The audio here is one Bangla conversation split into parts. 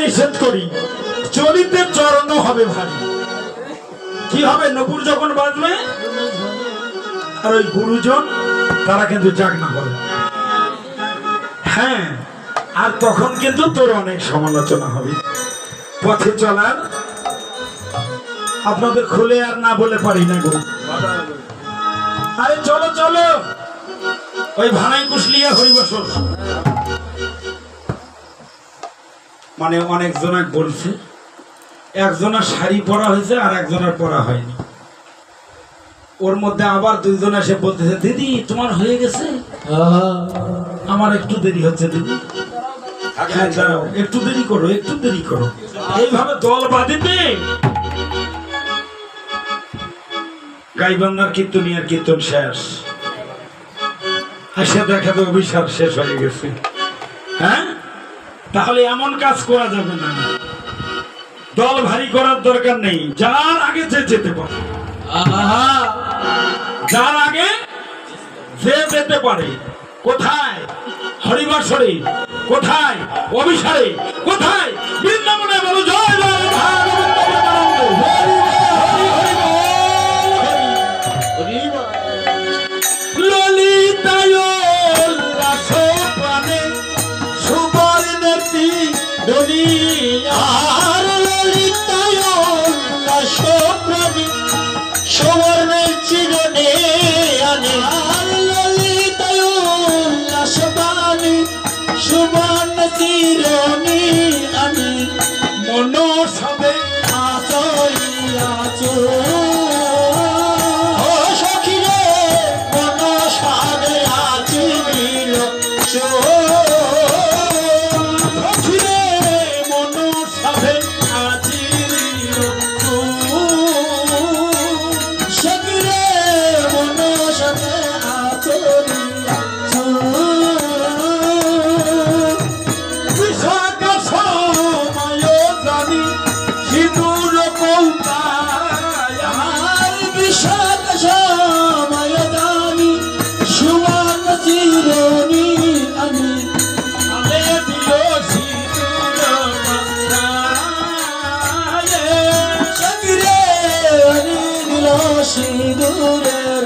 निषेध करी चलिते चरण হবে ভারী কি হবে নপুর যখন বাজবে আর ওই গুরুজন তারা কিন্তু জাগনা হবে হ্যাঁ আর তখন কিন্তু তোর অনেক সমালোচনা হবে পথে চলার আপনাদের খুলে আর না বলে পারি না গো আরে চলো চলো ওই ভানাই কুশলিয়া হরিবসল মানে অনেক জনক বলছে একজনের শাড়ি পরা হয়েছে আর একজনের পরা হয়নি ওর মধ্যে আবার দুইজন এসে বলতেছে দিদি তোমার হয়ে গেছে আমার একটু দেরি হচ্ছে দিদি হ্যাঁ দাঁড়াও একটু দেরি করো এইভাবে দল বাঁধিতে গাইবান্ধার কীর্তনিয়ার কীর্তন শেষ আসে দেখা তো অভিশাপ শেষ হয়ে গেছে হ্যাঁ তাহলে এমন কাজ করা যাবে না দল ভারী করার দরকার নেই যার আগে যে যেতে পারে যার আগে যে যেতে পারে কোথায় হরিবাসরে কোথায় অভিসারে কোথায় বৃন্দাবনে বলো জয় জয় আর ললিতায় লাশপ্রাণী সুবর্ণের চিরনে আনে আর ললিতায় লাশপ্রাণী সুবর্ণ চিরনে আনে মন সবে আচরিয়াছো ও সখী রে মন সবে আচরিল সিঁদুরের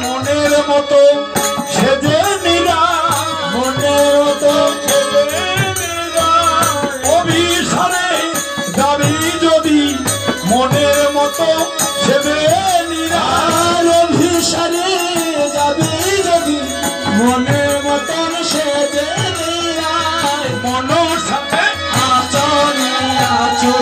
মনের মতো সেজে নিরা মনের মতো অভিসারে যাবি যদি মনের মতো সেজে নিরা অভিসারে যাবি যদি মনের মতন সেজে নিরা মনের সাথে আচরিয়াছো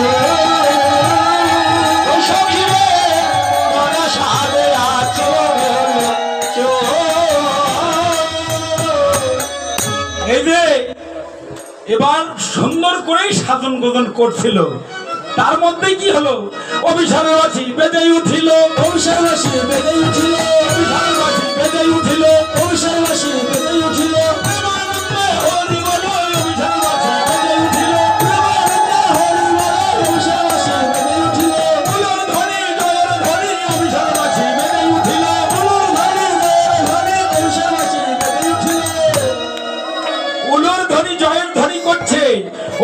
এবার সুন্দর করেই সাধন গোধন করছিল তার মধ্যে কি হলো অভিসারে বাসি বেজে উঠিল অভিসারে বাসি বেজে উঠিল অভিসারে বাসি বেজে উঠিল অভিসারে বাসি বেজে উঠিল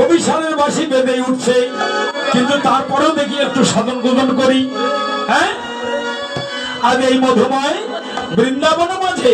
অভিসারের বাসি বেঁধে উঠছে কিন্তু তারপরেও দেখি একটু সাধন গোধন করি হ্যাঁ আজ এই মধুময় বৃন্দাবন মাঝে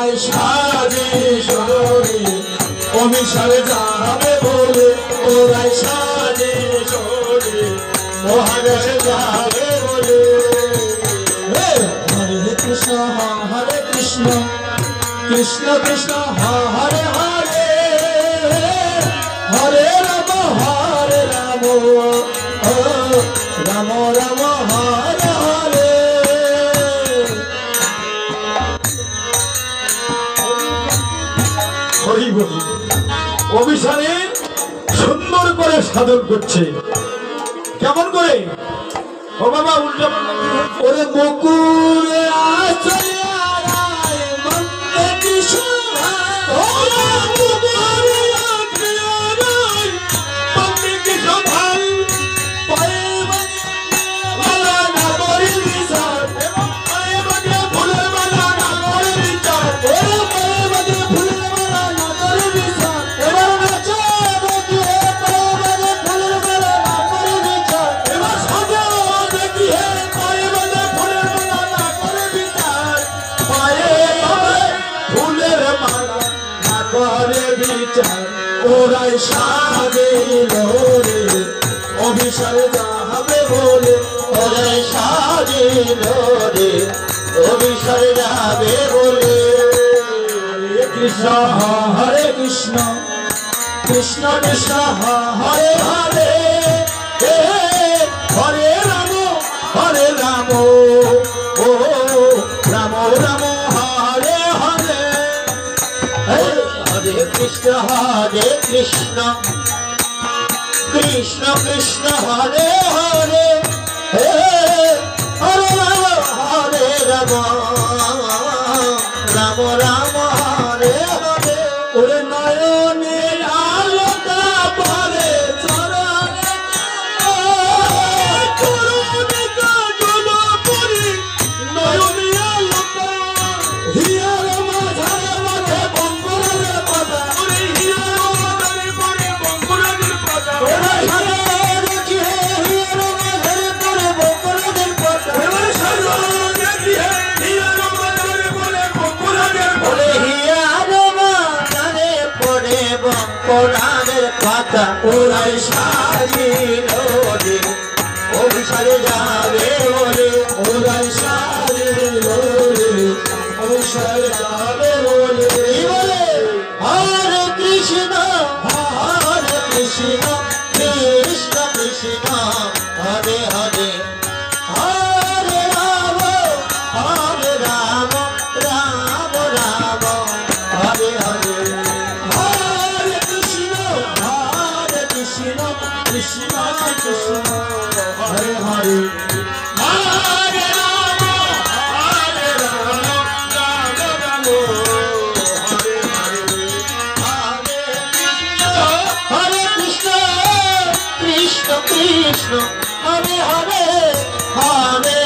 ওরাই সাজে সরে অভিসারে যাবে বলে ওরাই সাজে সরে মহাদেশে যাবে বলে হরে কৃষ্ণ হরে কৃষ্ণ কৃষ্ণ কৃষ্ণ হরে হরে হরে রাম রাম রাম হরে হরে হরি বলি অভিসারে সুন্দর করে সাধন করছে কেমন করে ও বাবা উল্টা ওরে বকুরে ওরাই সাজিল রে অভিসারে যাবে বলে ওরাই সাজিল রে অভিসারে যাবে বলে কৃষ্ণ হরে কৃষ্ণ কৃষ্ণ কৃষ্ণ হরে হরে হরে রাম ও রাম রাম হরে হরে হরে কৃষ্ণ কৃষ্ণ কৃষ্ণ হরে হরে হরে রাম রাম রাম হরে হরে ওরে নয়নের আলোটা পরে চরণে চরণে কাজল পরি নয়নের আলোটা হিয়ার মাঝারে মাঝে বঙ্গরের পাতা ওরে হিয়ার মাঝারে পরে বঙ্গরের পাতা ওরে সারা দেখি হিয়ার মাঝারে পরে বঙ্গরের পাতা ওরে সারা দেখি হিয়ার মাঝারে পরে বঙ্গরের ওরে হিয়ার মাঝারে পরে বঙ্গরের পাতা ওরাই সাজিল রে অভিসারে যাবে বলে ওরাই সাজিল রে অভিসারে যাবে বলে কি বলে হরে কৃষ্ণ কৃষ্ণ কৃষ্ণ হরে হরে হরে রাম রাম রাম হরে হরে হরে কৃষ্ণ কৃষ্ণ কৃষ্ণ হরে হরে হরে রাম রাম হরে হরে হরে কৃষ্ণ কৃষ্ণ কৃষ্ণ হরে হরে হরে